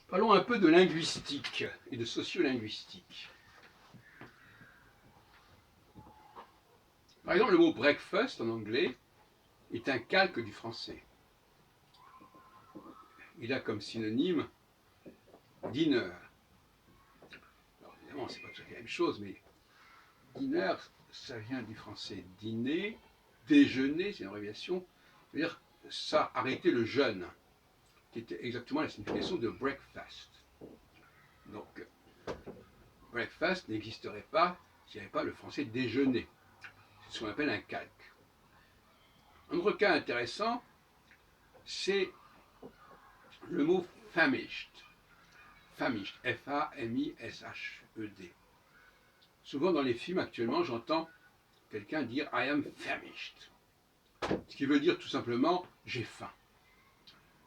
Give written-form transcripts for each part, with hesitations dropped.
Parlons un peu de linguistique et de sociolinguistique. Par exemple, le mot breakfast en anglais est un calque du français. Il a comme synonyme dinner. Alors évidemment, c'est pas tout à fait la même chose, mais dinner, ça vient du français dîner, déjeuner, c'est une abréviation, c'est-à-dire ça arrêter le jeûne, qui était exactement la signification de breakfast. Donc, breakfast n'existerait pas s'il n'y avait pas le français déjeuner. C'est ce qu'on appelle un calque. Un autre cas intéressant, c'est le mot famished. Famished, F-A-M-I-S-H-E-D. Souvent dans les films actuellement, j'entends quelqu'un dire I am famished. Ce qui veut dire tout simplement j'ai faim.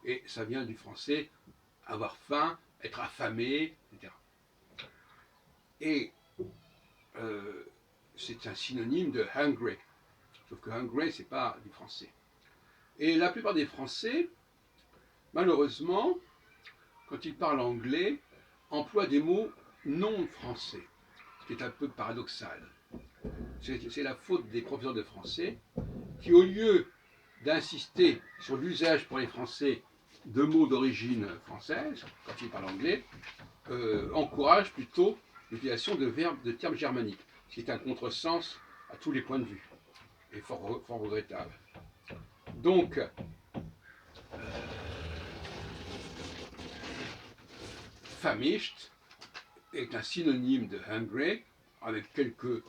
Et ça vient du français avoir faim, être affamé, etc. Et c'est un synonyme de hungry. Sauf que hungry, c'est pas du français. Et la plupart des Français, malheureusement, quand ils parlent anglais, emploient des mots non français, ce qui est un peu paradoxal. C'est la faute des professeurs de français qui, au lieu d'insister sur l'usage pour les Français de mots d'origine française, quand ils parlent anglais, encouragent plutôt l'utilisation de verbes, de termes germaniques, ce qui est un contresens à tous les points de vue, et fort regrettable. Donc, famished est un synonyme de hungry, avec quelques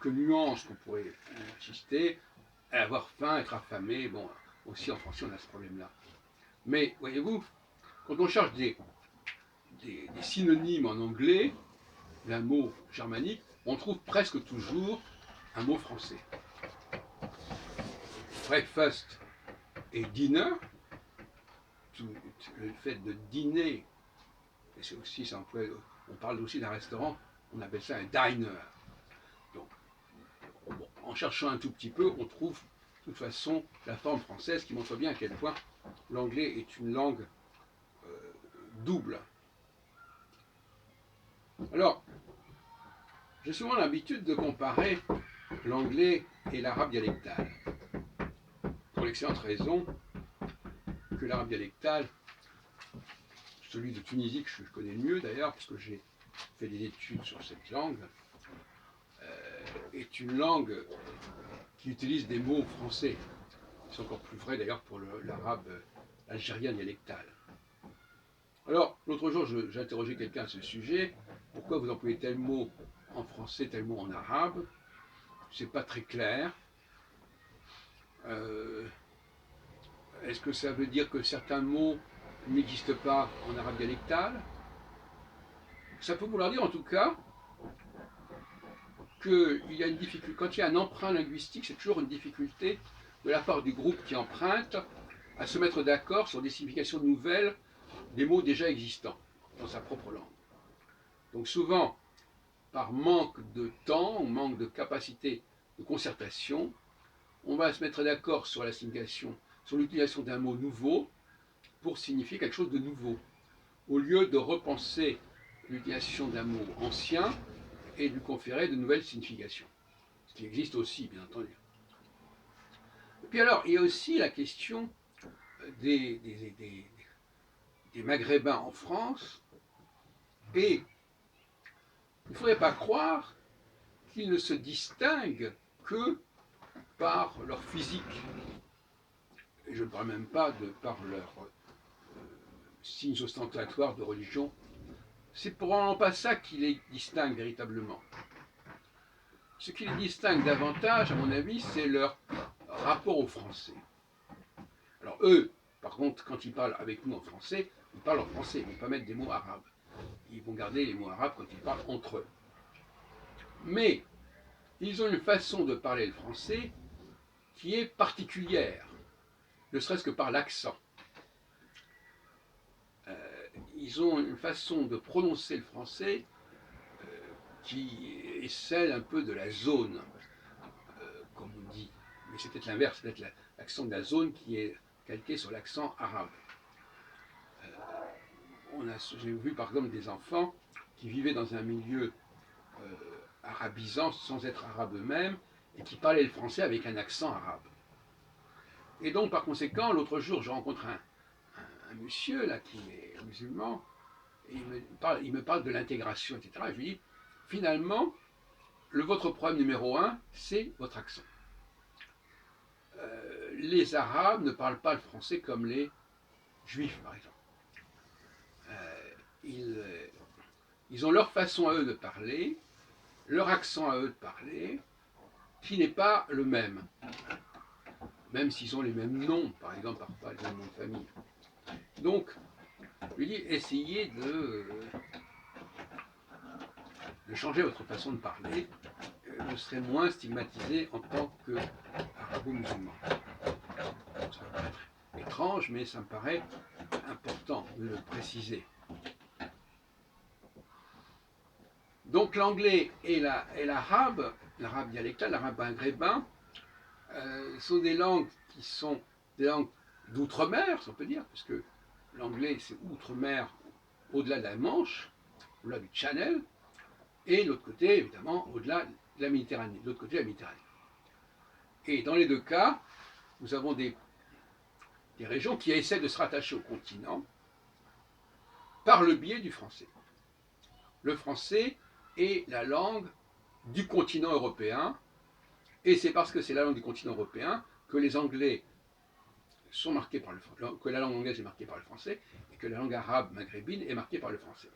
nuances qu'on pourrait insister, avoir faim, être affamé, bon, aussi en français on a ce problème-là. Mais voyez-vous, quand on cherche des synonymes en anglais d'un mot germanique, on trouve presque toujours un mot français. Breakfast et dinner, le fait de dîner, et c'est aussi, on parle aussi d'un restaurant, on appelle ça un diner. Donc, bon, en cherchant un tout petit peu, on trouve de toute façon la forme française qui montre bien à quel point l'anglais est une langue double. Alors, j'ai souvent l'habitude de comparer l'anglais et l'arabe dialectal, pour l'excellente raison que l'arabe dialectal, celui de Tunisie que je connais le mieux d'ailleurs, parce que j'ai fait des études sur cette langue, est une langue qui utilise des mots français. C'est encore plus vrai d'ailleurs pour l'arabe algérien dialectal. Alors, l'autre jour, j'interrogeais quelqu'un à ce sujet. Pourquoi vous employez tel mot en français, tel mot en arabe? C'est pas très clair. Est-ce que ça veut dire que certains mots n'existent pas en arabe dialectal? Ça peut vouloir dire en tout cas qu'il y a une difficulté. Quand il y a un emprunt linguistique, c'est toujours une difficulté de la part du groupe qui emprunte à se mettre d'accord sur des significations nouvelles des mots déjà existants dans sa propre langue. Donc souvent, par manque de temps ou manque de capacité de concertation, on va se mettre d'accord sur la signification, sur l'utilisation d'un mot nouveau pour signifier quelque chose de nouveau, au lieu de repenser l'utilisation d'un mot ancien et de lui conférer de nouvelles significations. Ce qui existe aussi, bien entendu. Et puis alors, il y a aussi la question des Maghrébins en France, et il ne faudrait pas croire qu'ils ne se distinguent que par leur physique. Et je ne parle même pas de par leurs signes ostentatoires de religion. C'est probablement pas ça qui les distingue véritablement. Ce qui les distingue davantage, à mon avis, c'est leur rapport au français. Alors eux, par contre, quand ils parlent avec nous en français, ils parlent en français, ils ne vont pas mettre des mots arabes. Ils vont garder les mots arabes quand ils parlent entre eux. Mais ils ont une façon de parler le français qui est particulière, ne serait-ce que par l'accent. Ils ont une façon de prononcer le français qui est celle un peu de la zone, comme on dit. Mais c'est peut-être l'inverse, c'est peut-être l'accent de la zone qui est calqué sur l'accent arabe. j'ai vu par exemple des enfants qui vivaient dans un milieu arabisant sans être arabes eux-mêmes et qui parlaient le français avec un accent arabe. Et donc par conséquent, l'autre jour, je rencontre un monsieur là qui est musulman et il me parle de l'intégration, etc. Et je lui dis, finalement, votre problème numéro un, c'est votre accent. Les Arabes ne parlent pas le français comme les Juifs, par exemple. Ils ont leur façon à eux de parler, leur accent à eux de parler, qui n'est pas le même. Même s'ils ont les mêmes noms, par exemple, parfois les mêmes noms de famille. Donc, je lui dis, essayez de changer votre façon de parler, vous serez moins stigmatisé en tant qu'arabo-musulman. Ça va paraître étrange, mais ça me paraît important de le préciser. Donc l'anglais et l'arabe, l'arabe dialectal, l'arabe maghrébin, sont des langues qui sont des langues d'outre-mer, si on peut dire, puisque l'anglais c'est outre-mer, au-delà de la Manche, au-delà du Channel, et l'autre côté, évidemment, au-delà de la Méditerranée, de l'autre côté de la Méditerranée. Et dans les deux cas, nous avons des régions qui essaient de se rattacher au continent par le biais du français. Le français est la langue du continent européen, et c'est parce que c'est la langue du continent européen que les Anglais sont marqués par que la langue anglaise est marquée par le français, et que la langue arabe maghrébine est marquée par le français.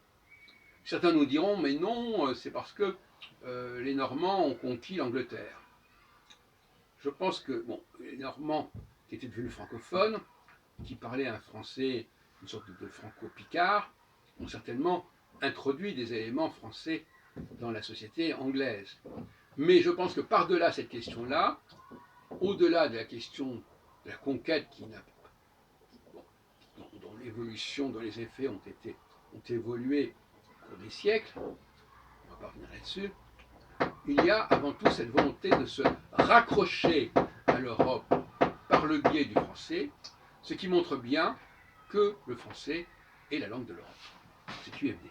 Certains nous diront, mais non, c'est parce que les Normands ont conquis l'Angleterre. Je pense que les Normands, qui étaient devenus francophones, qui parlaient un français, une sorte de franco-picard, ont certainement introduit des éléments français dans la société anglaise. Mais je pense que par-delà cette question-là, au-delà de la question de la conquête dont l'évolution, dont les effets ont évolué au cours des siècles, on ne va pas revenir là-dessus, il y a avant tout cette volonté de se raccrocher à l'Europe par le biais du français, ce qui montre bien que le français est la langue de l'Europe. C'est QFD.